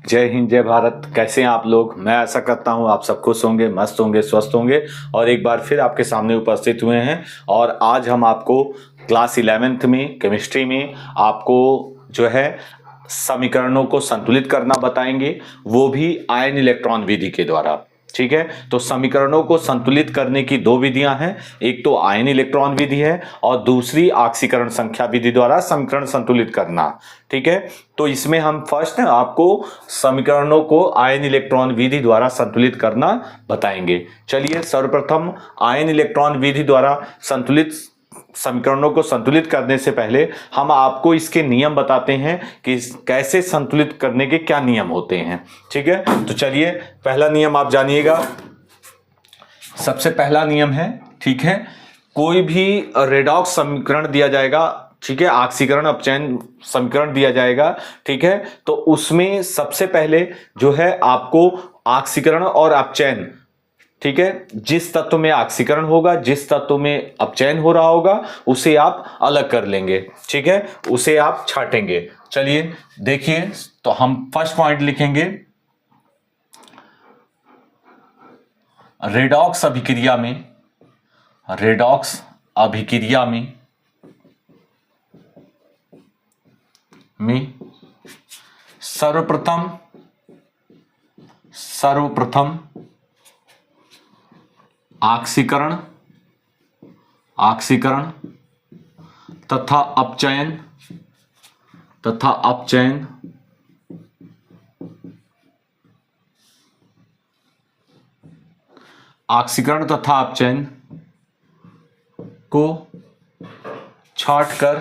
जय हिंद, जय भारत। कैसे हैं आप लोग? मैं ऐसा करता हूं आप सब खुश होंगे, मस्त होंगे, स्वस्थ होंगे और एक बार फिर आपके सामने उपस्थित हुए हैं। और आज हम आपको क्लास 11th में केमिस्ट्री में आपको जो है समीकरणों को संतुलित करना बताएंगे, वो भी आयन इलेक्ट्रॉन विधि के द्वारा। ठीक है, तो समीकरणों को संतुलित करने की दो विधियां हैं, एक तो आयन इलेक्ट्रॉन विधि है और दूसरी ऑक्सीकरण संख्या विधि द्वारा समीकरण संतुलित करना। ठीक है, तो इसमें हम फर्स्ट आपको समीकरणों को आयन इलेक्ट्रॉन विधि द्वारा संतुलित करना बताएंगे। चलिए, सर्वप्रथम आयन इलेक्ट्रॉन विधि द्वारा संतुलित समीकरणों को संतुलित करने से पहले हम आपको इसके नियम बताते हैं कि कैसे संतुलित करने के क्या नियम होते हैं। ठीक है, तो चलिए पहला नियम आप जानिएगा। सबसे पहला नियम है, ठीक है, कोई भी रेडॉक्स समीकरण दिया जाएगा, ठीक है, ऑक्सीकरण अपचयन समीकरण दिया जाएगा, ठीक है, तो उसमें सबसे पहले जो है आपको ऑक्सीकरण और अपचयन, ठीक है, जिस तत्व में ऑक्सीकरण होगा, जिस तत्व में अपचयन हो रहा होगा, उसे आप अलग कर लेंगे। ठीक है, उसे आप छाटेंगे। चलिए देखिए, तो हम फर्स्ट पॉइंट लिखेंगे, रेडॉक्स अभिक्रिया में सर्वप्रथम ऑक्सीकरण तथा अपचयन ऑक्सीकरण तथा अपचयन को छांटकर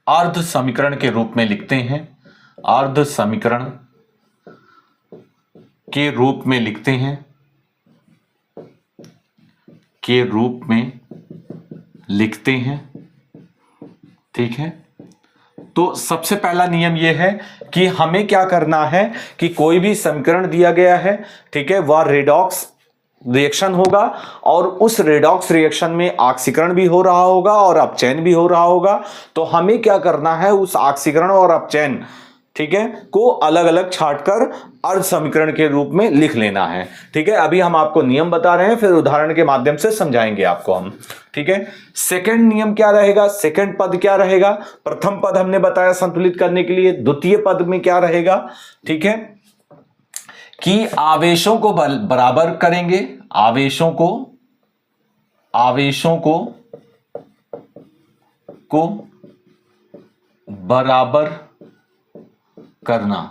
अर्ध समीकरण के रूप में लिखते हैं। अर्ध समीकरण के रूप में लिखते हैं, ठीक है। तो सबसे पहला नियम यह है कि हमें क्या करना है कि कोई भी समीकरण दिया गया है, ठीक है, वह रेडॉक्स रिएक्शन होगा और उस रेडॉक्स रिएक्शन में ऑक्सीकरण भी हो रहा होगा और अपचयन भी हो रहा होगा। तो हमें क्या करना है, उस ऑक्सीकरण और अपचयन, ठीक है, को अलग अलग छांटकर अर्ध समीकरण के रूप में लिख लेना है। ठीक है, अभी हम आपको नियम बता रहे हैं, फिर उदाहरण के माध्यम से समझाएंगे आपको हम। ठीक है, सेकंड नियम क्या रहेगा, सेकंड पद क्या रहेगा? प्रथम पद हमने बताया संतुलित करने के लिए, द्वितीय पद में क्या रहेगा, ठीक है, कि आवेशों को बराबर करेंगे, आवेशों को बराबर करना।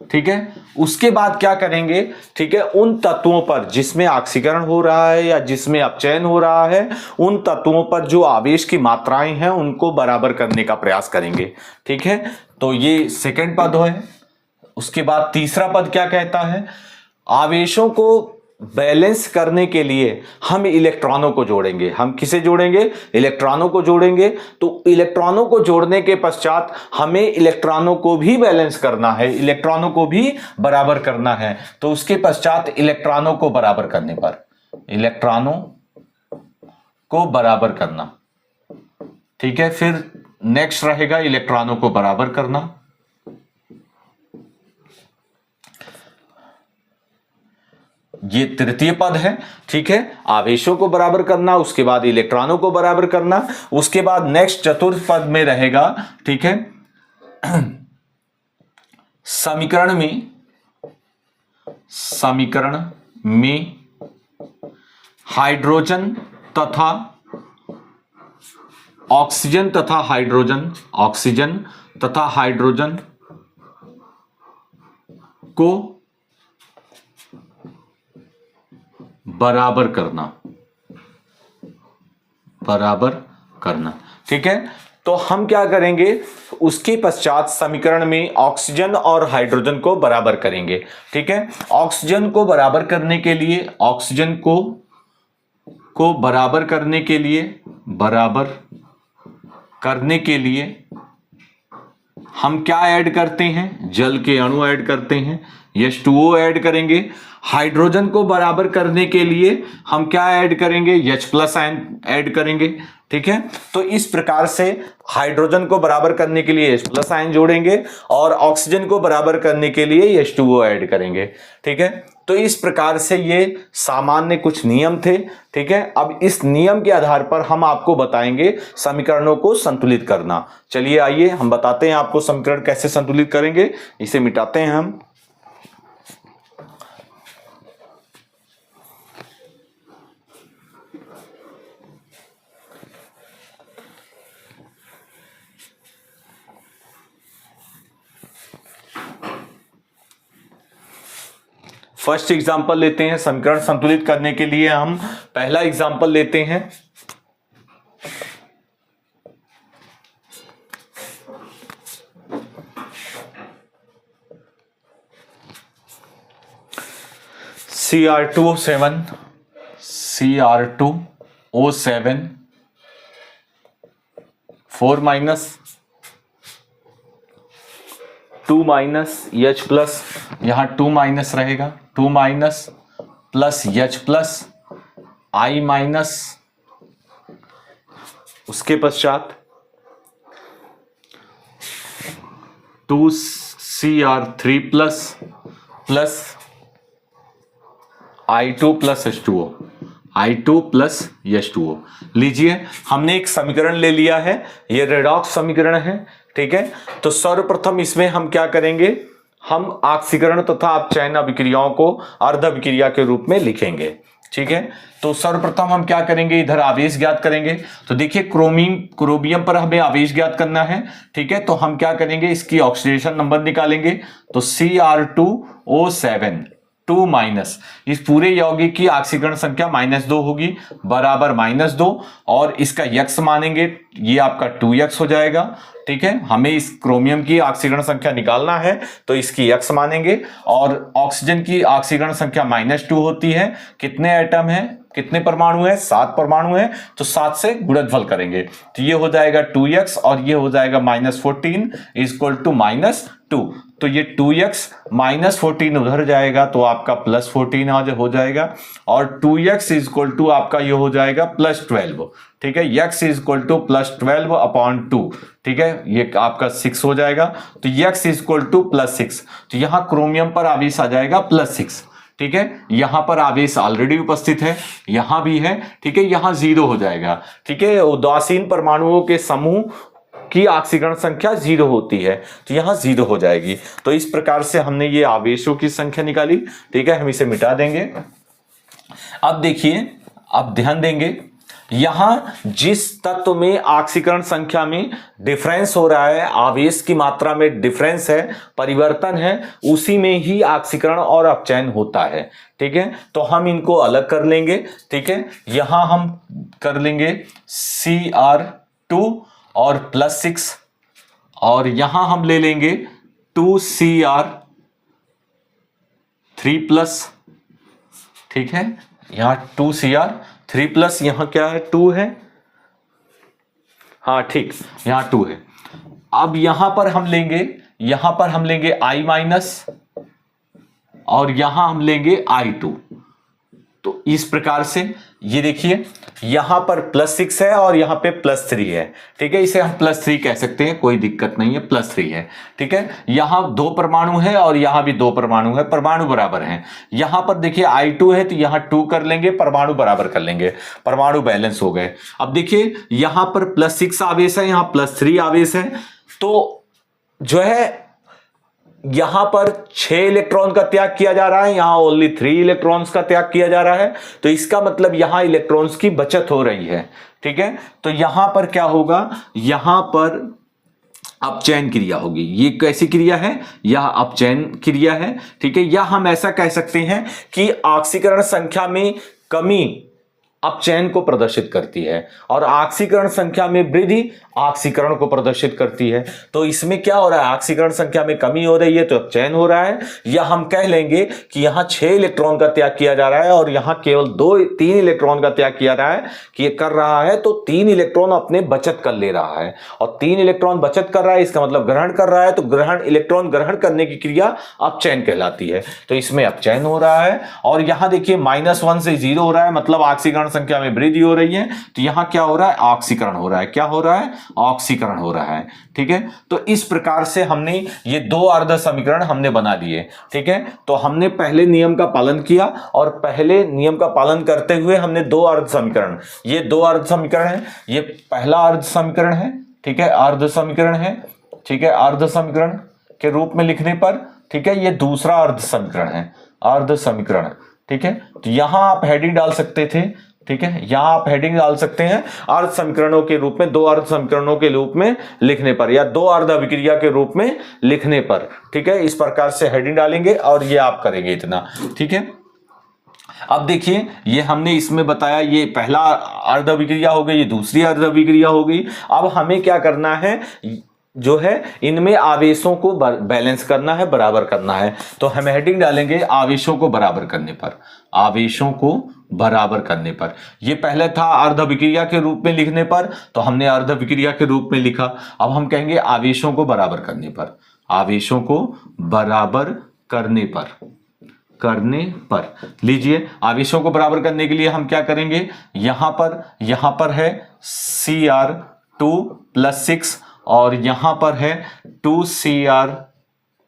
ठीक है, उसके बाद क्या करेंगे, ठीक है, उन तत्वों पर जिसमें ऑक्सीकरण हो रहा है या जिसमें अपचयन हो रहा है, उन तत्वों पर जो आवेश की मात्राएं हैं उनको बराबर करने का प्रयास करेंगे। ठीक है, तो ये सेकंड पद है। उसके बाद तीसरा पद क्या कहता है, आवेशों को बैलेंस करने के लिए हम इलेक्ट्रॉनों को जोड़ेंगे। हम किसे जोड़ेंगे? इलेक्ट्रॉनों को जोड़ेंगे। तो इलेक्ट्रॉनों को जोड़ने के पश्चात हमें इलेक्ट्रॉनों को भी बैलेंस करना है, इलेक्ट्रॉनों को भी बराबर करना है। तो उसके पश्चात इलेक्ट्रॉनों को बराबर करने पर, इलेक्ट्रॉनों को बराबर करना, ठीक है, फिर नेक्स्ट रहेगा इलेक्ट्रॉनों को बराबर करना। ये तृतीय पद है। ठीक है, आवेशों को बराबर करना, उसके बाद इलेक्ट्रॉनों को बराबर करना, उसके बाद नेक्स्ट चतुर्थ पद में रहेगा, ठीक है, समीकरण में हाइड्रोजन तथा ऑक्सीजन को बराबर करना। ठीक है, तो हम क्या करेंगे, उसके पश्चात समीकरण में ऑक्सीजन और हाइड्रोजन को बराबर करेंगे। ठीक है, ऑक्सीजन को बराबर करने के लिए, ऑक्सीजन को बराबर करने के लिए हम क्या ऐड करते हैं, जल के अणु ऐड करते हैं, H2O ऐड करेंगे। हाइड्रोजन को बराबर करने के लिए हम क्या ऐड करेंगे, H+ आयन ऐड करेंगे। ठीक है। तो इस प्रकार से हाइड्रोजन को बराबर करने के लिए H+ आयन जोड़ेंगे और ऑक्सीजन को बराबर करने के लिए H2O ऐड करेंगे, ठीक है। तो इस प्रकार से ये सामान्य कुछ नियम थे, ठीक है। अब इस नियम के आधार पर हम आपको बताएंगे समीकरणों को संतुलित करना। चलिए आइए हम बताते हैं आपको समीकरण कैसे संतुलित करेंगे। इसे मिटाते हैं हम। फर्स्ट एग्जांपल लेते हैं समीकरण संतुलित करने के लिए। हम पहला एग्जांपल लेते हैं। Cr2O7 4 माइनस 2 माइनस H+, यहां 2 माइनस रहेगा, 2 minus plus H+ I minus, उसके पश्चात 2Cr3 plus I2 plus H2O। लीजिए हमने एक समीकरण ले लिया है, ये रेडॉक्स समीकरण है, ठीक है। तो सर्वप्रथम इसमें हम क्या करेंगे, हम ऑक्सीकरण तथा अपचयन अभिक्रियाओं को अर्ध अभिक्रिया के रूप में लिखेंगे, ठीक है। तो सर्वप्रथम हम क्या करेंगे, इधर आवेश ज्ञात करेंगे। तो देखिए क्रोमियम पर हमें आवेश ज्ञात करना है, ठीक है। तो हम क्या करेंगे, इसकी ऑक्सीडेशन नंबर निकालेंगे। तो Cr2O7 2 माइनस, इस पूरे यौगिक की ऑक्सीकरण संख्या -2 होगी, बराबर -2, और इसका यक्स मानेंगे, ये आपका 2x हो जाएगा, ठीक है। हमें इस क्रोमियम की ऑक्सीकरण संख्या निकालना है तो इसकी x मानेंगे, और ऑक्सीजन की ऑक्सीकरण संख्या -2 होती है। कितने एटम है, कितने परमाणु है, 7 परमाणु है, तो 7 से गुणनफल करेंगे तो ये हो जाएगा 2x और ये हो जाएगा -14 इक्वल टू -2। तो ये 2x -14 उधर जाएगा तो आपका +14 आज हो जाएगा, और 2x इक्वल टू आपका ये हो जाएगा +12, ठीक है। x इक्वल टू +12/2, ठीक है, ये आपका 6 हो जाएगा। तो x इक्वल टू +6, तो यहां क्रोमियम पर आवेश आ जाएगा +6, ठीक है। यहां पर आवेश ऑलरेडी उपस्थित है, यहां भी है, ठीक है, यहां 0 हो जाएगा, ठीक है। उदासीन परमाणुओं के समूह की ऑक्सीकरण संख्या 0 होती है, तो यहां 0 हो जाएगी। तो इस प्रकार से हमने ये आवेशों की संख्या निकाली, ठीक है। हम इसे मिटा देंगे। अब देखिए, अब ध्यान देंगे, यहां जिस तत्व में ऑक्सीकरण संख्या में डिफरेंस हो रहा है, आवेश की मात्रा में डिफरेंस है, परिवर्तन है, उसी में ही ऑक्सीकरण और अपचयन होता है, ठीक है। तो हम इनको अलग कर लेंगे, ठीक है। यहां हम कर लेंगे Cr2 और +6, और यहां हम ले लेंगे 2Cr3+, ठीक है। यहां 2Cr3+, यहां क्या है, 2 है, हाँ ठीक, यहां 2 है। अब यहां पर हम लेंगे I-, और यहां हम लेंगे I2। तो इस प्रकार से ये देखिए, यहां पर +6 है और यहां पे +3 है, ठीक है। इसे हम +3 कह सकते हैं, कोई दिक्कत नहीं है, +3 है, ठीक है। यहां 2 परमाणु है और यहां भी 2 परमाणु है, परमाणु बराबर हैं। यहां पर देखिए I2 है तो यहां 2 कर लेंगे, परमाणु बराबर कर लेंगे, परमाणु बैलेंस हो गए। अब देखिए यहां पर +6 आवेश है, यहां +3 आवेश है, तो जो है यहां पर 6 इलेक्ट्रॉन का त्याग किया जा रहा है, यहां ओनली 3 इलेक्ट्रॉन्स का त्याग किया जा रहा है। तो इसका मतलब यहां इलेक्ट्रॉन्स की बचत हो रही है, ठीक है। तो यहां पर क्या होगा, यहां पर अपचयन क्रिया होगी। ये कैसी क्रिया है, यह अपचयन क्रिया है, ठीक है। या हम ऐसा कह सकते हैं कि ऑक्सीकरण संख्या में कमी अपचयन को प्रदर्शित करती है और ऑक्सीकरण संख्या में वृद्धि ऑक्सीकरण को प्रदर्शित करती है। तो इसमें क्या हो रहा है, ऑक्सीकरण संख्या में कमी हो रही है तो अपचयन हो रहा है, या हम कह लेंगे कि यहां 6 इलेक्ट्रॉन का त्याग किया जा रहा है और यहां केवल 3 इलेक्ट्रॉन का त्याग किया रहा है, कि ये कर रहा है तो 3 इलेक्ट्रॉन अपने बचत कर ले रहा है, और 3 इलेक्ट्रॉन बचत कर रहा है इसका मतलब ग्रहण कर रहा है, तो इलेक्ट्रॉन ग्रहण करने की क्रिया अपचयन कहलाती है। तो इसमें अपचयन हो रहा है। और यहां देखिए -1 से 0 हो रहा है, मतलब ऑक्सीकरण संख्या में वृद्धि हो रही है तो यहाँ क्या हो रहा है, ऑक्सीकरण हो रहा है। क्या हो रहा है, ऑक्सीकरण हो रहा है। ठीक है, तो इस प्रकार से हमने ये दो अर्ध समीकरण हमने बना दिए। ठीक है, तो हमने पहले नियम का पालन किया और पहले नियम का पालन करते हुए हमने दो अर्ध समीकरण, ये दो अर्ध समीकरण है, ये पहला अर्ध समीकरण है। ठीक है, अर्ध समीकरण है। ठीक है, अर्ध समीकरण के रूप में लिखने पर, ठीक है, ये दूसरा अर्ध समीकरण है, अर्ध समीकरण। ठीक है, तो यहां आप हेडिंग डाल सकते थे। ठीक है, यहां आप हेडिंग डाल सकते हैं अर्ध समीकरणों के रूप में, दो अर्ध समीकरणों के रूप में लिखने पर या दो अर्ध अभिक्रिया के रूप में लिखने पर। ठीक है, इस प्रकार से हेडिंग डालेंगे और ये आप करेंगे इतना। ठीक है, अब देखिए ये हमने इसमें बताया, ये पहला अर्ध अभिक्रिया हो गई, ये दूसरी अर्ध अभिक्रिया हो गई। अब हमें क्या करना है, जो है इनमें आवेशों को बैलेंस करना है, बराबर करना है। तो हम हेडिंग डालेंगे आवेशों को बराबर करने पर, आवेशों को बराबर करने पर। ये पहले था अर्ध अभिक्रिया के रूप में लिखने पर, तो हमने अर्ध अभिक्रिया के रूप में लिखा। अब हम कहेंगे आवेशों को बराबर करने पर, आवेशों को बराबर करने पर लीजिए, आवेशों को बराबर करने के लिए हम क्या करेंगे, यहां पर है Cr2 + 6 और यहां पर है 2Cr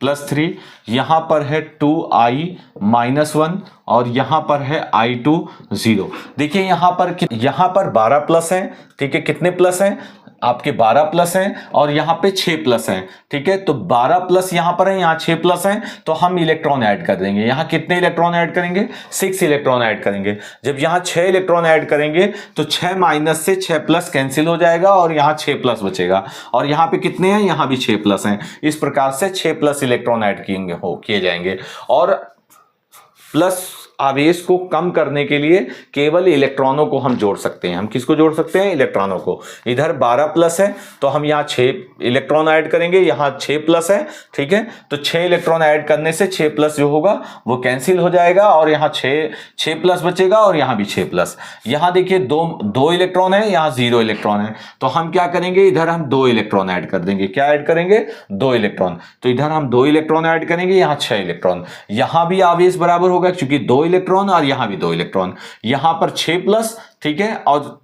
+ 3, यहां पर है 2I - 1 और यहां पर है I2 0। देखिए यहां पर 12 प्लस है। ठीक है, कितने प्लस हैं आपके, 12 प्लस हैं और यहां पे 6 प्लस हैं। ठीक है, तो 12 प्लस यहां पर है, यहां 6 प्लस हैं, तो हम इलेक्ट्रॉन ऐड कर देंगे। यहां कितने इलेक्ट्रॉन ऐड करेंगे, 6 इलेक्ट्रॉन ऐड करेंगे। जब यहां 6 इलेक्ट्रॉन ऐड करेंगे तो 6 माइनस से 6 प्लस कैंसिल हो जाएगा और यहां 6 प्लस बचेगा। और यहां पे कितने हैं, यहां भी 6 प्लस हैं। इस प्रकार से 6 प्लस इलेक्ट्रॉन ऐड किए जाएंगे। और प्लस आवेश को कम करने के लिए केवल इलेक्ट्रॉनों को हम जोड़ सकते हैं। हम किसको जोड़ सकते हैं, इलेक्ट्रॉनों को। इधर 12 प्लस है तो हम यहाँ 6 इलेक्ट्रॉन ऐड करेंगे, यहाँ 6 प्लस है। ठीक है, तो 6 इलेक्ट्रॉन ऐड करने से 6 प्लस जो होगा वो कैंसिल हो जाएगा और यहाँ 6 प्लस बचेगा और यहाँ भी 6 प्लस। यहाँ देखिए दो इलेक्ट्रॉन है, यहाँ 0 इलेक्ट्रॉन है, तो हम क्या करेंगे, इधर हम 2 इलेक्ट्रॉन ऐड कर देंगे। क्या ऐड करेंगे, 2 इलेक्ट्रॉन। तो इधर हम 2 इलेक्ट्रॉन ऐड करेंगे, यहाँ 6 इलेक्ट्रॉन। यहाँ भी आवेश बराबर होगा क्योंकि 2 इलेक्ट्रॉन और यहां भी 2 इलेक्ट्रॉन। यहां पर 6 प्लस, ठीक है, और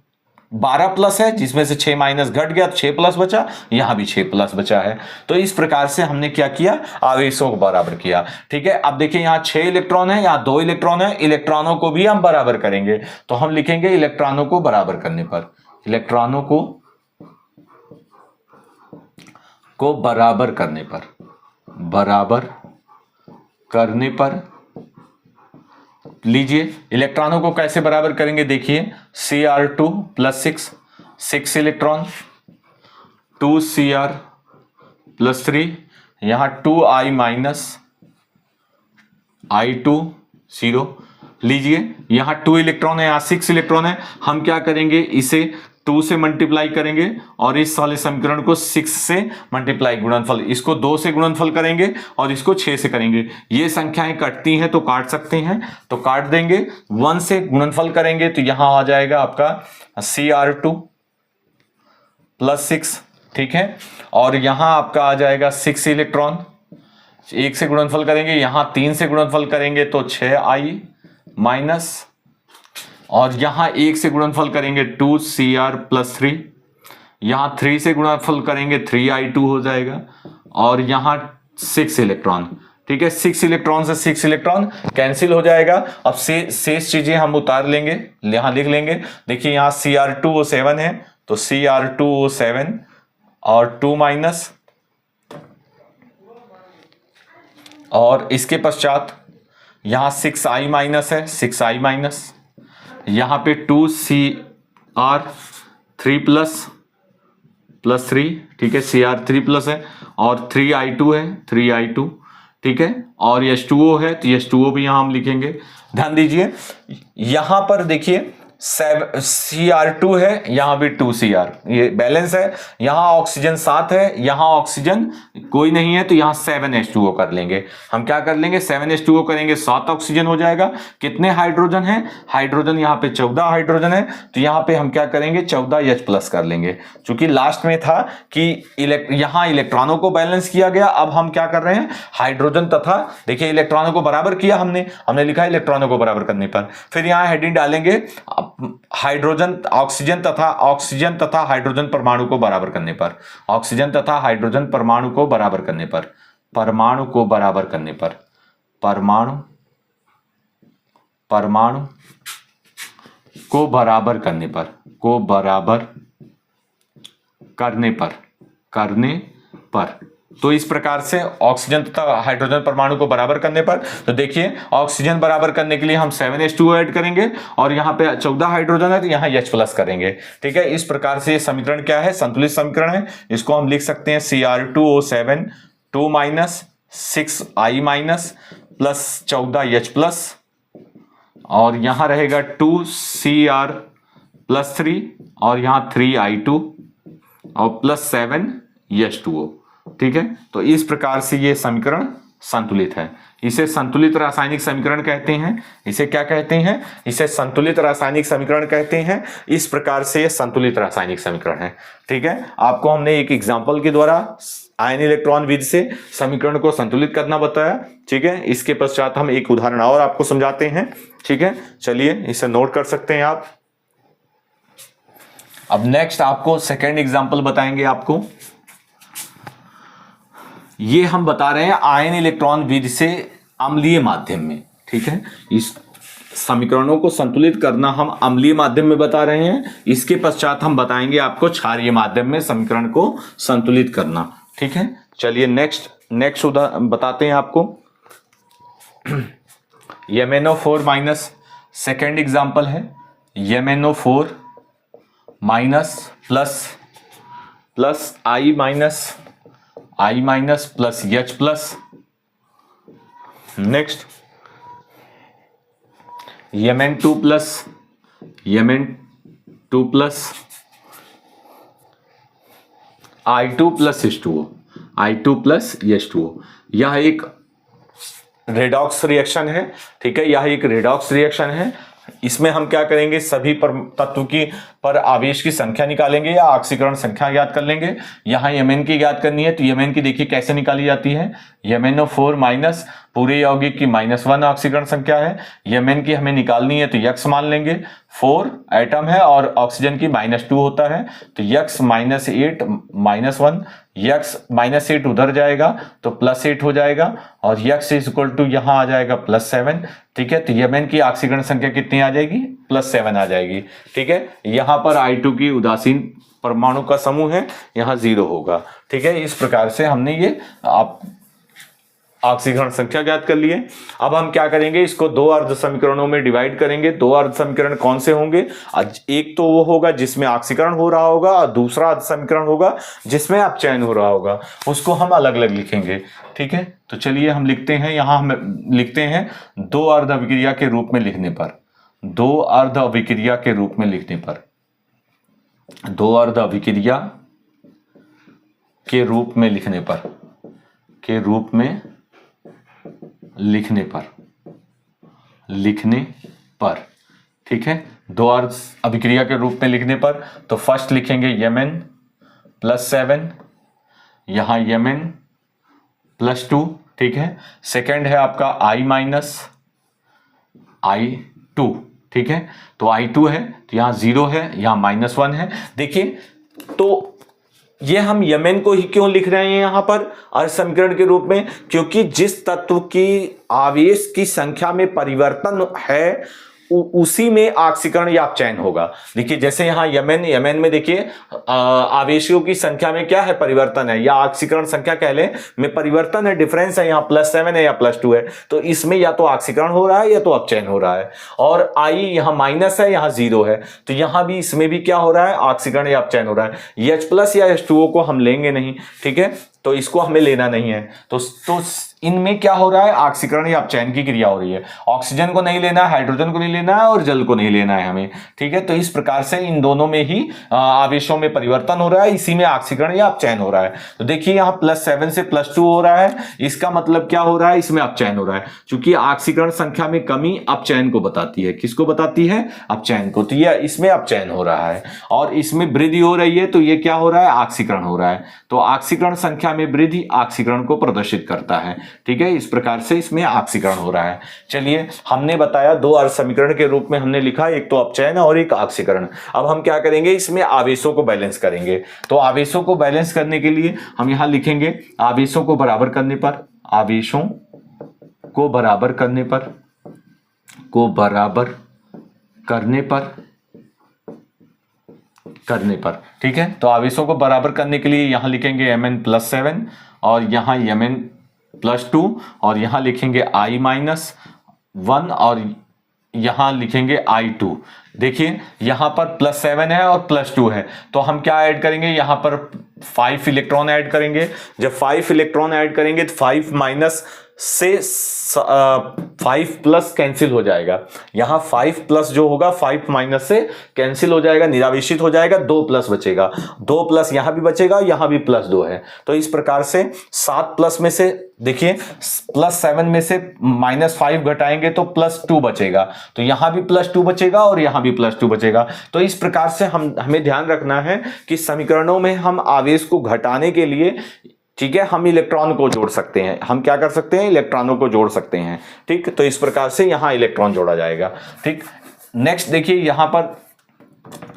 12 प्लस है जिसमें से 6 माइनस घट गया तो 6 प्लस बचा, यहां भी 6 प्लस बचा है। तो इस प्रकार से हमने क्या किया, आवेशों को बराबर किया। ठीक है, अब देखिए यहां 6 इलेक्ट्रॉन है, यहां 2 इलेक्ट्रॉन है, इलेक्ट्रॉनों को भी हम बराबर करेंगे। तो हम लिखेंगे इलेक्ट्रॉनों को बराबर करने पर, इलेक्ट्रॉनों को बराबर करने पर लीजिए इलेक्ट्रॉनों को कैसे बराबर करेंगे, देखिए Cr2 + 6 इलेक्ट्रॉन, 2Cr + 3, यहां 2I - I2 0। लीजिए यहां 2 इलेक्ट्रॉन है, यहां 6 इलेक्ट्रॉन है। हम क्या करेंगे, इसे 2 से मल्टीप्लाई करेंगे और इस वाले समीकरण को 6 से मल्टीप्लाई, गुणनफल, इसको 2 से गुणनफल करेंगे और इसको 6 से करेंगे। ये संख्याएं कटती हैं तो काट सकते हैं, तो काट देंगे। 1 से गुणनफल करेंगे तो यहां आ जाएगा आपका Cr2 + 6। ठीक है, और यहां आपका आ जाएगा 6 इलेक्ट्रॉन। 1 से गुणनफल करेंगे, यहां 3 से गुणनफल करेंगे तो 6I माइनस, और यहां 1 से गुणनफल करेंगे 2Cr + 3, यहां 3 से गुणनफल करेंगे 3I2 हो जाएगा, और यहां 6 इलेक्ट्रॉन। ठीक है, 6 इलेक्ट्रॉन से 6 इलेक्ट्रॉन कैंसिल हो जाएगा। अब शेष चीजें हम उतार लेंगे, यहां लिख लेंगे। देखिए यहां Cr2 7 है तो Cr2 7 और 2 माइनस, और इसके पश्चात यहां 6I माइनस है, 6I माइनस, यहां पे 2Cr 3 + 3, ठीक है, Cr3 प्लस है, और 3I2 है, 3I2। ठीक है, और H2O है तो H2O भी यहां हम लिखेंगे। ध्यान दीजिए यहां पर देखिए Cr2 है, यहां भी 2Cr, ये बैलेंस है। यहां ऑक्सीजन 7 है, यहां ऑक्सीजन कोई नहीं है, तो यहां 7H2O कर लेंगे। हम क्या कर लेंगे, 7H2O करेंगे, 7 ऑक्सीजन हो जाएगा। कितने हाइड्रोजन है, हाइड्रोजन यहां पे 14 हाइड्रोजन है, तो यहां पे हम क्या करेंगे, 14H+ कर लेंगे। चूंकि लास्ट में था कि यहां इलेक्ट्रॉनों को बैलेंस किया गया, अब हम क्या कर रहे हैं, हाइड्रोजन तथा देखिए इलेक्ट्रॉनों को बराबर किया, हमने लिखा इलेक्ट्रॉनों को बराबर करने पर। फिर यहां हेडिंग डालेंगे हाइड्रोजन ऑक्सीजन तथा हाइड्रोजन परमाणु को बराबर करने पर, ऑक्सीजन तथा हाइड्रोजन परमाणु को बराबर करने पर, परमाणु को बराबर करने पर, परमाणु को बराबर करने पर, को बराबर करने पर तो इस प्रकार से ऑक्सीजन तथा हाइड्रोजन परमाणु को बराबर करने पर, तो देखिए ऑक्सीजन बराबर करने के लिए हम 7H2O ऐड करेंगे और यहाँ पे 14 हाइड्रोजन है तो यहाँ H+ करेंगे। ठीक है, इस प्रकार से ये समीकरण क्या है, संतुलित समीकरण है। इसको हम लिख सकते हैं Cr2O7 2 6I- प्लस 14H+ और यहाँ रहेगा 2Cr+3 और यहाँ 3I2 और प्लस 7H2O। ठीक है, तो इस प्रकार से ये समीकरण संतुलित है। इसे संतुलित रासायनिक समीकरण कहते हैं। इसे क्या कहते हैं, इसे संतुलित रासायनिक समीकरण कहते हैं। इस प्रकार से ये संतुलित रासायनिक समीकरण है। ठीक है, आपको हमने एक एग्जांपल के द्वारा आयन इलेक्ट्रॉन विधि से समीकरण को संतुलित करना बताया। ठीक है, इसके पश्चात हम एक उदाहरण और आपको समझाते हैं। ठीक है, चलिए इसे नोट कर सकते हैं आप। अब नेक्स्ट आपको सेकेंड एग्जांपल बताएंगे। आपको ये हम बता रहे हैं आयन इलेक्ट्रॉन विधि से अम्लीय माध्यम में। ठीक है, इस समीकरणों को संतुलित करना हम अम्लीय माध्यम में बता रहे हैं। इसके पश्चात हम बताएंगे आपको क्षारीय माध्यम में समीकरण को संतुलित करना। ठीक है, चलिए नेक्स्ट उदाहरण बताते हैं आपको। MnO4 माइनस सेकेंड एग्जाम्पल है। MnO4 minus plus I minus plus H+। Next Mn2 plus I2 plus H2O। यह एक रेडॉक्स रिएक्शन है। ठीक है, यह एक रेडॉक्स रिएक्शन है। इसमें हम क्या करेंगे, सभी तत्व की पर आवेश की संख्या निकालेंगे या ऑक्सीकरण संख्या ज्ञात कर लेंगे। यहाँ Mn की ज्ञात करनी है तो Mn की देखिए कैसे निकाली जाती है। MnO4 माइनस पूरे यौगिक की -1 ऑक्सीकरण संख्या है। Mn की हमें निकालनी है तो x मान लेंगे। 4 एटम है और ऑक्सीजन की -2 होता है तो x -8 -1, x -8 उधर जाएगा तो +8 हो जाएगा और x = यहाँ आ जाएगा +7। ठीक है, तो Mn की ऑक्सीकरण संख्या कितनी आ जाएगी, +7 आ जाएगी। ठीक है, यहाँ पर I2 की उदासीन परमाणु का समूह है, यहाँ 0 होगा। ठीक है, इस प्रकार से हमने ये आप ऑक्सीकरण संख्या ज्ञात कर लिए। अब हम क्या करेंगे, इसको दो अर्ध समीकरणों में डिवाइड करेंगे। दो अर्ध समीकरण कौन से होंगे, एक तो वो होगा जिसमें ऑक्सीकरण हो रहा होगा और दूसरा अर्ध समीकरण होगा जिसमें अपचयन हो रहा होगा। उसको हम अलग अलग लिखेंगे। ठीक है, तो चलिए हम लिखते हैं। यहाँ हम लिखते हैं दो अर्ध अभिक्रिया के रूप में लिखने पर, दो अर्ध अभिक्रिया के रूप में लिखने पर, दो अर्ध अभिक्रिया के रूप में लिखने पर, के रूप में लिखने पर ठीक है, दो अर्ध अभिक्रिया के रूप में लिखने पर तो फर्स्ट लिखेंगे Mn +7, यहां Mn +2। ठीक है, सेकंड है आपका I-2। ठीक है, तो I2 है तो यहां 0 है, यहां -1 है। देखिए तो ये हम Mn को ही क्यों लिख रहे हैं यहां पर अर्ध समीकरण के रूप में, क्योंकि जिस तत्व की आवेश की संख्या में परिवर्तन है उसी में ऑक्सीकरण या अपचयन होगा। देखिए जैसे यहाँ Mn में देखिए आवेशियों की संख्या में क्या है, परिवर्तन है, या ऑक्सीकरण संख्या कह लें में परिवर्तन है, डिफरेंस है, यहाँ +7 है या +2 है, तो इसमें या तो ऑक्सीकरण हो रहा है या तो अपचयन हो रहा है। और I यहाँ माइनस है, यहाँ 0 है, तो यहाँ भी इसमें भी क्या हो रहा है, ऑक्सीकरण या अपचयन हो रहा है। H+ या H2O को हम लेंगे नहीं। ठीक है, तो इसको हमें लेना नहीं है। तो इनमें क्या हो रहा है, ऑक्सीकरण या अपचयन की क्रिया हो रही है। ऑक्सीजन को नहीं लेना है, हाइड्रोजन को नहीं लेना है और जल को नहीं लेना है हमें। ठीक है, तो इस प्रकार से इन दोनों में ही आवेशों में परिवर्तन हो रहा है, इसी में ऑक्सीकरण या अपचयन हो रहा है। तो देखिए यहाँ +7 से +2 हो रहा है, इसका मतलब क्या हो रहा है, इसमें अपचयन हो रहा है। क्योंकि ऑक्सीकरण संख्या में कमी अपचयन को बताती है। किसको बताती है, अपचयन को। तो ये इसमें अपचयन हो रहा है और इसमें वृद्धि हो रही है, तो ये क्या हो रहा है, ऑक्सीकरण हो रहा है। तो ऑक्सीकरण संख्या में वृद्धि ऑक्सीकरण को प्रदर्शित करता है। ठीक है, इस प्रकार से इसमें ऑक्सीकरण हो रहा है। चलिए, हमने बताया दो अर्ध समीकरण के रूप में हमने लिखा, एक तो अपचयन और एक ऑक्सीकरण। अब हम क्या करेंगे, इसमें आवेशों को बैलेंस करेंगे। तो आवेशों को बैलेंस करने के लिए हम यहां लिखेंगे आवेशों को बराबर करने पर, आवेशों को बराबर करने पर, को बराबर करने पर, ठीक है। तो आवेशों को बराबर करने के लिए यहां लिखेंगे Mn+7 और यहां Mn+2 और यहां लिखेंगे I-1 और यहां लिखेंगे I2। देखिए यहां पर +7 है और +2 है, तो हम क्या ऐड करेंगे, यहां पर 5 इलेक्ट्रॉन ऐड करेंगे। जब 5 इलेक्ट्रॉन ऐड करेंगे तो 5 माइनस से 5 प्लस कैंसिल हो जाएगा। यहां 5 प्लस जो होगा 5 माइनस से कैंसिल हो जाएगा, निरावेशित हो जाएगा, 2 प्लस बचेगा, 2 प्लस यहां भी बचेगा, यहां भी +2 है। तो इस प्रकार से 7 प्लस में से देखिए +7 में से -5 घटाएंगे तो +2 बचेगा, तो यहां भी +2 बचेगा और यहां भी +2 बचेगा। तो इस प्रकार से हमें ध्यान रखना है कि समीकरणों में हम आवेश को घटाने के लिए, ठीक है, हम इलेक्ट्रॉन को जोड़ सकते हैं। हम क्या कर सकते हैं, इलेक्ट्रॉनों को जोड़ सकते हैं, ठीक। तो इस प्रकार से यहां इलेक्ट्रॉन जोड़ा जाएगा, ठीक। नेक्स्ट देखिए, यहां पर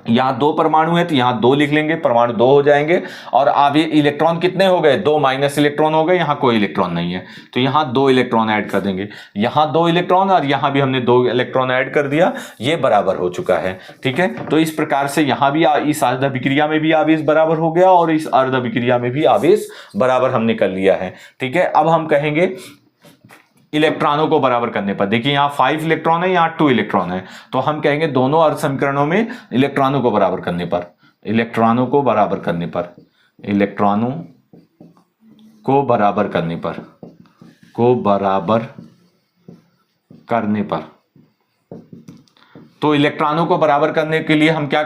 यहां 2 परमाणु है तो यहां 2 लिख लेंगे, परमाणु 2 हो जाएंगे। और अब ये इलेक्ट्रॉन कितने हो गए, 2 माइनस इलेक्ट्रॉन हो गए, यहां कोई इलेक्ट्रॉन नहीं है तो यहां 2 इलेक्ट्रॉन ऐड कर देंगे। यहां 2 इलेक्ट्रॉन और यहां भी हमने 2 इलेक्ट्रॉन ऐड कर दिया, ये बराबर हो चुका है, ठीक है। तो इस प्रकार से यहां भी इस अर्ध अभिक्रिया में भी आवेश बराबर हो गया और इस अर्ध अभिक्रिया में भी आवेश बराबर हमने कर लिया है, ठीक है। अब हम कहेंगे इलेक्ट्रॉनों को बराबर करने पर, देखिए यहां 5 इलेक्ट्रॉन है, यहां 2 इलेक्ट्रॉन है, तो हम कहेंगे दोनों अर्ध समीकरणों में इलेक्ट्रॉनों को बराबर करने पर, इलेक्ट्रॉनों को बराबर करने पर, इलेक्ट्रॉनों को बराबर करने पर, को बराबर करने पर। तो इलेक्ट्रॉनों को बराबर करने के लिए हम क्या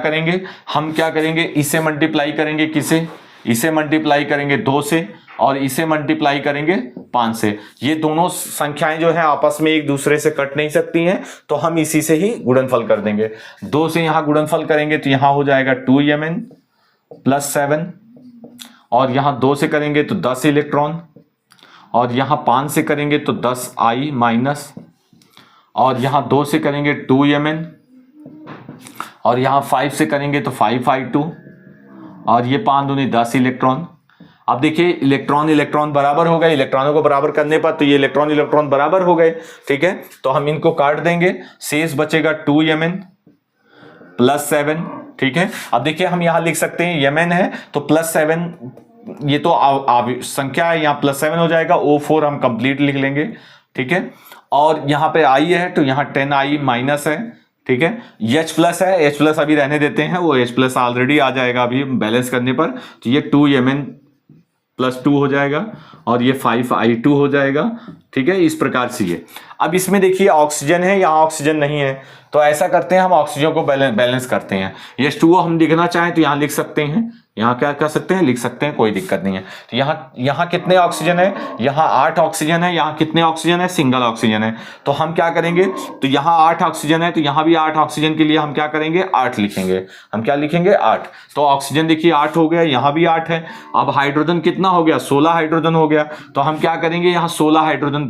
करेंगे, इसे मल्टीप्लाई करेंगे, किसे, इसे मल्टीप्लाई करेंगे 2 से और इसे मल्टीप्लाई करेंगे 5 से। ये दोनों संख्याएं जो है आपस में एक दूसरे से कट नहीं सकती हैं, तो हम इसी से ही गुणनफल कर देंगे। 2 से यहां गुणनफल करेंगे तो यहां हो जाएगा 2Mn+7 और यहां 2 से करेंगे तो 10 इलेक्ट्रॉन और यहां 5 से करेंगे तो 10I- और यहां 2 से करेंगे 2Mn और यहां 5 से करेंगे तो 5I2 और ये 5 दूनी 10 इलेक्ट्रॉन। अब देखिए इलेक्ट्रॉन बराबर हो गए, इलेक्ट्रॉनों को बराबर करने पर तो ये इलेक्ट्रॉन बराबर हो गए, ठीक है। तो हम इनको काट देंगे, शेष बचेगा 2Mn+7, ठीक है। अब देखिए हम यहां लिख सकते हैं Mn है तो +7, ये तो संख्या है, यहां +7 हो जाएगा, O4 हम कंप्लीट लिख लेंगे, ठीक है। और यहां पे I है तो यहां 10I- है, ठीक है। H+ है, H+ अभी रहने देते हैं, वो H+ ऑलरेडी आ जाएगा अभी बैलेंस करने पर, तो ये 2Mn+2 हो जाएगा और ये 5I2 हो जाएगा, ठीक है। इस प्रकार से ये, अब इसमें देखिए ऑक्सीजन है, यहाँ ऑक्सीजन नहीं है, तो ऐसा करते हैं हम ऑक्सीजन को बैलेंस करते हैं। H2O हम लिखना चाहें तो यहाँ लिख सकते हैं, यहाँ क्या कर सकते हैं, लिख सकते हैं, कोई दिक्कत नहीं है। तो यहाँ कितने ऑक्सीजन है, यहाँ 8 ऑक्सीजन है, यहाँ कितने ऑक्सीजन है, सिंगल ऑक्सीजन है। तो हम क्या करेंगे, तो यहाँ 8 ऑक्सीजन है तो यहाँ भी 8 ऑक्सीजन के लिए हम क्या करेंगे, 8 लिखेंगे। हम क्या लिखेंगे, 8। तो ऑक्सीजन देखिए 8 हो गया, यहाँ भी 8 है। अब हाइड्रोजन कितना हो गया, 16 हाइड्रोजन हो गया, तो हम क्या करेंगे, यहाँ 16 हाइड्रोजन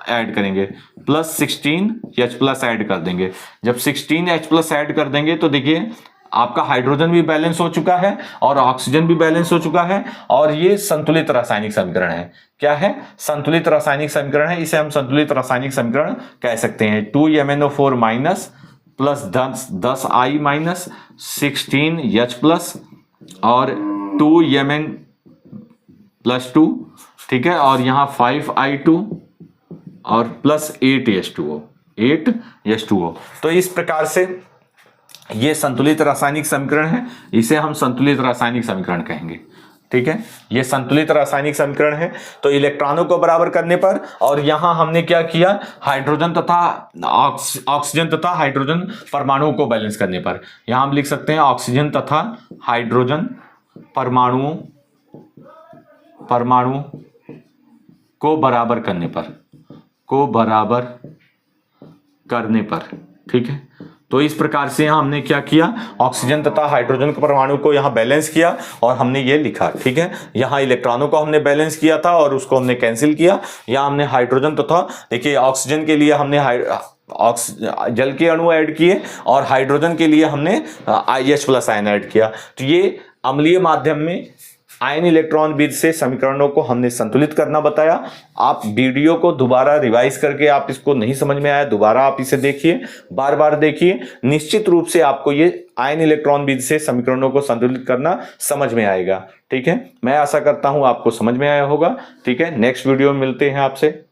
ऐड करेंगे प्लस 16 H+ ऐड कर देंगे। जब 16 H+ ऐड कर देंगे तो देखिए आपका हाइड्रोजन भी बैलेंस हो चुका है और ऑक्सीजन भी बैलेंस हो चुका है और ये संतुलित रासायनिक समीकरण है। क्या है, संतुलित रासायनिक समीकरण है, इसे हम संतुलित रासायनिक समीकरण कह सकते हैं। 2MnO4- प्लस 10I- 16 H+ और 2Mn+2, ठीक है, और यहां 5I2 और प्लस 8 H2O। तो इस प्रकार से ये संतुलित रासायनिक समीकरण है, इसे हम संतुलित रासायनिक समीकरण कहेंगे, ठीक है। ये संतुलित रासायनिक समीकरण है। तो इलेक्ट्रॉनों को बराबर करने पर, और यहां हमने क्या किया, हाइड्रोजन तथा ऑक्सीजन तथा हाइड्रोजन परमाणुओं को बैलेंस करने पर, यहां हम लिख सकते हैं ऑक्सीजन तथा हाइड्रोजन परमाणुओं को बराबर करने पर, ठीक है। तो इस प्रकार से यहाँ हमने क्या किया, ऑक्सीजन तथा हाइड्रोजन के परमाणु को यहाँ बैलेंस किया और हमने ये लिखा, ठीक है। यहाँ इलेक्ट्रॉनों को हमने बैलेंस किया था और उसको हमने कैंसिल किया। यहाँ हमने हाइड्रोजन तथा देखिए ऑक्सीजन के लिए हमने जल के अणु ऐड किए और हाइड्रोजन के लिए हमने IH+ आयन ऐड किया। तो ये अम्लीय माध्यम में आयन इलेक्ट्रॉन बीज से समीकरणों को हमने संतुलित करना बताया। आप वीडियो को दोबारा रिवाइज करके, आप इसको नहीं समझ में आया दोबारा आप इसे देखिए, बार बार देखिए, निश्चित रूप से आपको ये आयन इलेक्ट्रॉन बीज से समीकरणों को संतुलित करना समझ में आएगा, ठीक है। मैं आशा करता हूं आपको समझ में आया होगा, ठीक है। नेक्स्ट वीडियो में मिलते हैं आपसे।